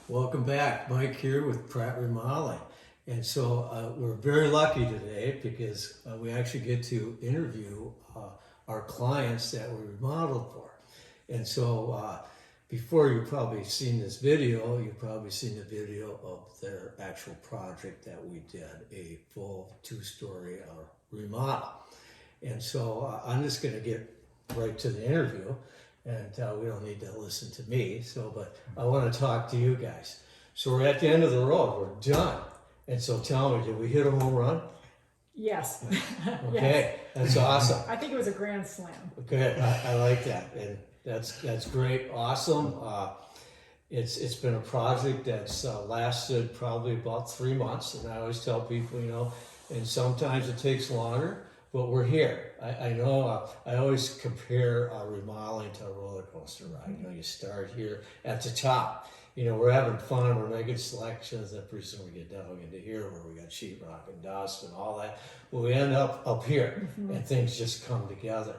Welcome back. Mike here with Pratt Remodeling. And so we're very lucky today because we actually get to interview our clients that we remodeled for. And so before you've probably seen this video, you've probably seen the video of their actual project that we did, a full two-story remodel. And so I'm just going to get right to the interview, and we don't need to listen to me. But I want to talk to you guys. So we're at the end of the road. We're done. And so tell me, did we hit a home run? Yes. Okay, Yes. that's awesome. I think it was a grand slam. Good, I like that, and that's great, awesome. It's been a project that's lasted probably about 3 months, and I always tell people, and sometimes it takes longer, but we're here. I know I always compare remodeling to a roller coaster ride. You start here at the top. We're having fun, we're making selections, and pretty soon we get down into here where we got sheetrock and dust and all that. Well, we end up here, and things just come together.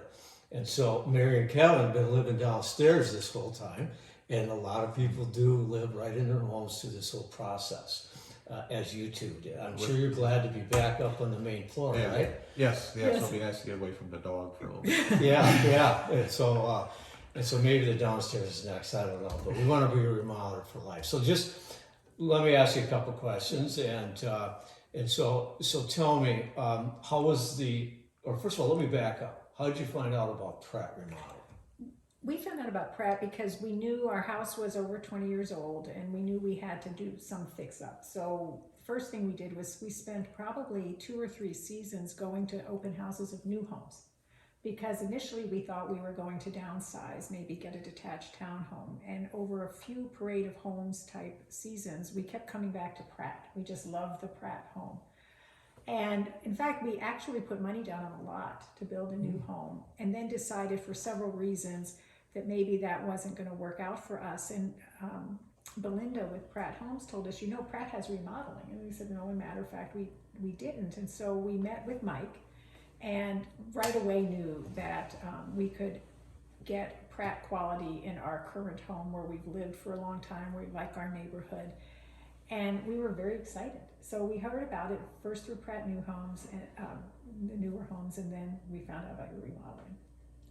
And so Mary and Kevin have been living downstairs this whole time, and a lot of people do live right in their homes through this whole process, as you two did. I'm sure you're glad to be back up on the main floor, right? Yes, it'll be nice to get away from the dog for a little bit. Yeah. And so maybe the downstairs is next, I don't know, but we want to be a remodeler for life. So just let me ask you a couple questions, and so tell me, how was first of all, let me back up. How did you find out about Pratt Remodel? We found out about Pratt because we knew our house was over 20 years old and we knew we had to do some fix up. So first thing we did was we spent probably 2 or 3 seasons going to open houses of new homes. Because initially we thought we were going to downsize, maybe get a detached townhome. And over a few parade of homes type seasons, we kept coming back to Pratt. We just loved the Pratt home. And in fact, we actually put money down on a lot to build a new home, and then decided for several reasons that maybe that wasn't going to work out for us. And Belinda with Pratt Homes told us, Pratt has remodeling. And we said, no, as a matter of fact, we didn't. And so we met with Mike and right away knew that we could get Pratt quality in our current home where we've lived for a long time. We like our neighborhood. And we were very excited. So we heard about it first through Pratt New Homes, and the newer homes, and then we found out about your remodeling.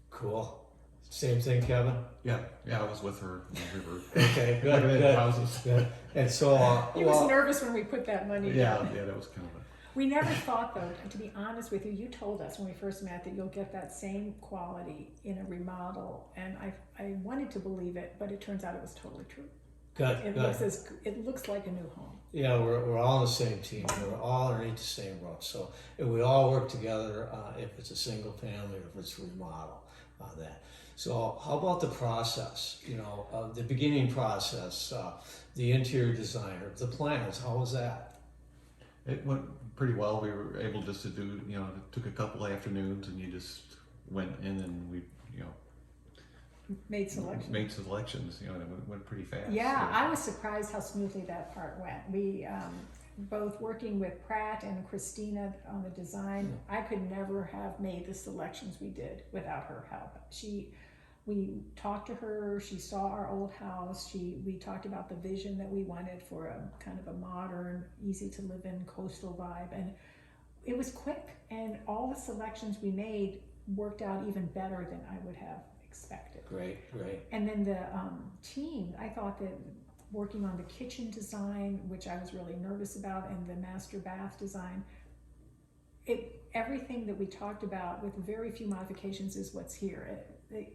Cool. Same thing, Kevin? Yeah, I was with her in the river. Okay, good. Houses. Good. And so... He was nervous when we put that money down. Yeah, that was kind of We never thought, though, to be honest with you, you told us when we first met that you'll get that same quality in a remodel, and I wanted to believe it, but it turns out it was totally true. Good. It looks like a new home. Yeah, we're all on the same team. We're all underneath the same roof. So if we all work together, if it's a single family or if it's a remodel, that. So how about the process? The beginning process, the interior designer, the plans. How was that? It went pretty well. We were able just to do, it took a couple afternoons, and you just went in and we, Made selections. And it went pretty fast. Yeah, I was surprised how smoothly that part went. We, both working with Pratt and Christina on the design, I could never have made the selections we did without her help. We talked to her, she saw our old house, we talked about the vision that we wanted for a kind of a modern, easy to live in coastal vibe, and it was quick, and all the selections we made worked out even better than I would have expected. Great. And then the team, I thought that working on the kitchen design, which I was really nervous about, and the master bath design, everything that we talked about with very few modifications is what's here.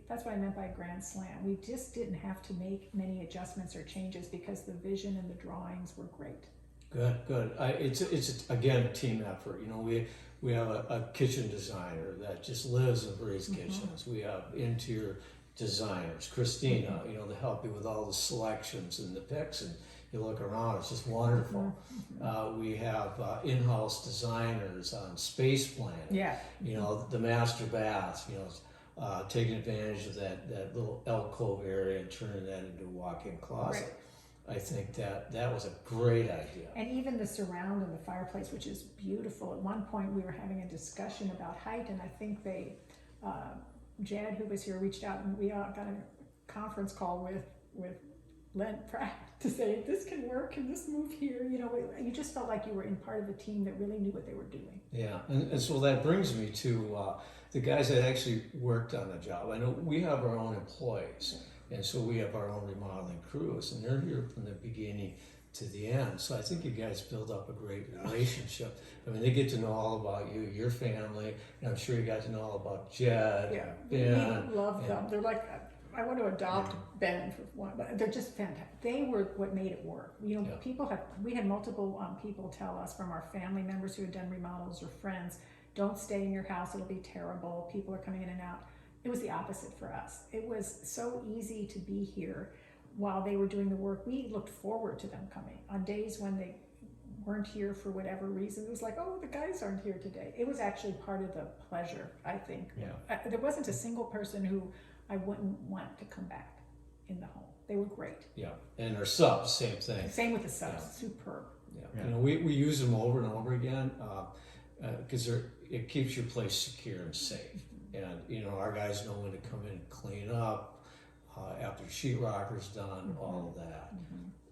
That's what I meant by grand slam. We just didn't have to make many adjustments or changes because the vision and the drawings were great. Good. It's again a team effort. We have a kitchen designer that just lives and breathes kitchens. We have interior designers, Christina, to help you with all the selections and the picks, and you look around, it's just wonderful. We have in-house designers on space planning. Yeah. The master bath, taking advantage of that little alcove area and turning that into a walk-in closet. Right. I think that was a great idea. And even the surround and the fireplace, which is beautiful. At one point we were having a discussion about height, and I think Jed, who was here, reached out, and we all got a conference call with lent Pratt to say, this can work, can this move here? You know, you just felt like you were in part of a team that really knew what they were doing. Yeah, and so that brings me to the guys that actually worked on the job. I know we have our own employees, and so we have our own remodeling crews, and they're here from the beginning to the end. So I think you guys build up a great relationship. I mean, they get to know all about you, your family, and I'm sure you got to know all about Jed. Yeah, Ben, we love them. They're like, I want to adopt Ben for one, but they're just fantastic. They were what made it work. You know, we had multiple people tell us from our family members who had done remodels or friends, don't stay in your house, it'll be terrible. People are coming in and out. It was the opposite for us. It was so easy to be here while they were doing the work. We looked forward to them coming. On days when they weren't here for whatever reason, it was like, oh, the guys aren't here today. It was actually part of the pleasure, I think. Yeah. There wasn't a single person who I wouldn't want to come back in the home. They were great. Yeah, and our subs, same thing. Same with the subs, superb. Yeah. You know, we use them over and over again because it keeps your place secure and safe. And you know, our guys know when to come in and clean up after sheetrocker's done, all of that.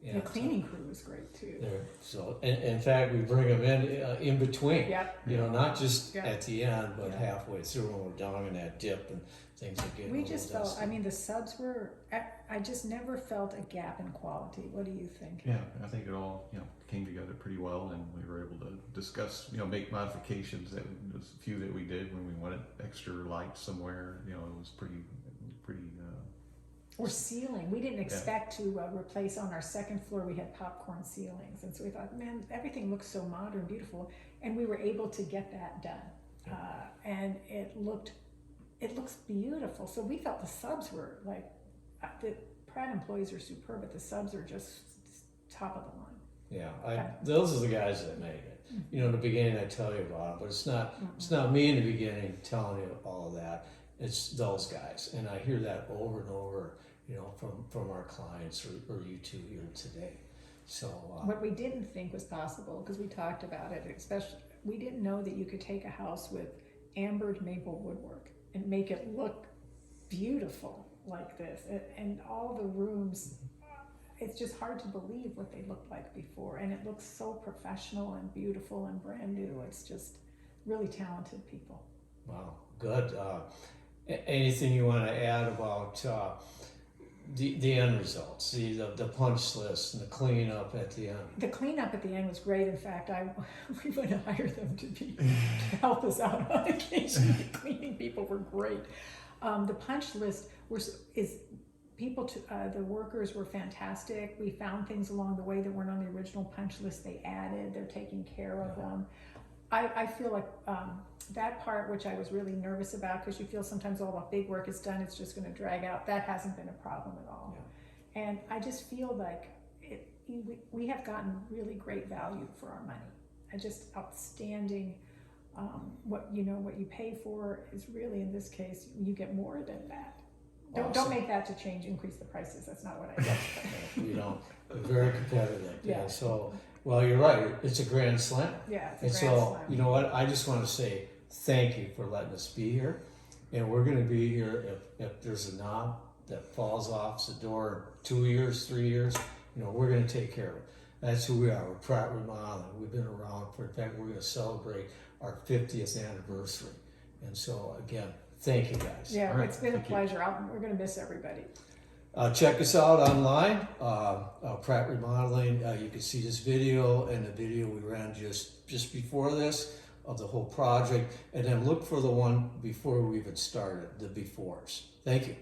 The cleaning crew was great too. So, in fact, we bring them in between. Yep. You know, not just at the end, but halfway through when we're down in that dip and things are getting. We just felt. I mean, the subs were. I just never felt a gap in quality. What do you think? Yeah, I think it all came together pretty well, and we were able to discuss, make modifications. That was a few that we did when we wanted extra lights somewhere. It was pretty. Or ceiling. We didn't expect to replace on our second floor. We had popcorn ceilings, and so we thought, man, everything looks so modern, beautiful, and we were able to get that done. And it looks beautiful. So we felt the subs were like, the Pratt employees are superb, but the subs are just top of the line. Yeah, those are the guys that make it. You know, in the beginning I tell you about it, but it's not me in the beginning telling you all of that. It's those guys, and I hear that over and over, from our clients or you two here today. So what we didn't think was possible, because we talked about it, especially we didn't know that you could take a house with ambered maple woodwork and make it look beautiful like this, and all the rooms. It's just hard to believe what they looked like before, and it looks so professional and beautiful and brand new. It's just really talented people. Wow, good. Anything you want to add about the end results, the punch list and the cleanup at the end? The cleanup at the end was great. In fact, we would hire them to help us out on occasion. The cleaning people were great. The punch list is people. The workers were fantastic. We found things along the way that weren't on the original punch list. They added. They're taking care of them. I feel like that part, which I was really nervous about, because you feel sometimes all the big work is done, it's just going to drag out. That hasn't been a problem at all. Yeah. And I just feel like we have gotten really great value for our money. Just outstanding. What you pay for is really, in this case, you get more than that. Awesome. Don't make that to change, increase the prices. That's not what I said. You don't. Very competitive. Yeah. So, well, you're right. It's a grand slam. Yeah, it's a grand slam. You know what? I just want to say thank you for letting us be here. And we're going to be here if there's a knob that falls off the door 2 years, 3 years, we're going to take care of it. That's who we are. We're Pratt Remodeling. We've been around in fact, we're going to celebrate our 50th anniversary. And so, again, thank you guys. Yeah, it's been a pleasure. We're going to miss everybody. Check us out online, Pratt Remodeling. You can see this video and the video we ran just before this of the whole project, and then look for the one before we even started, the befores. Thank you.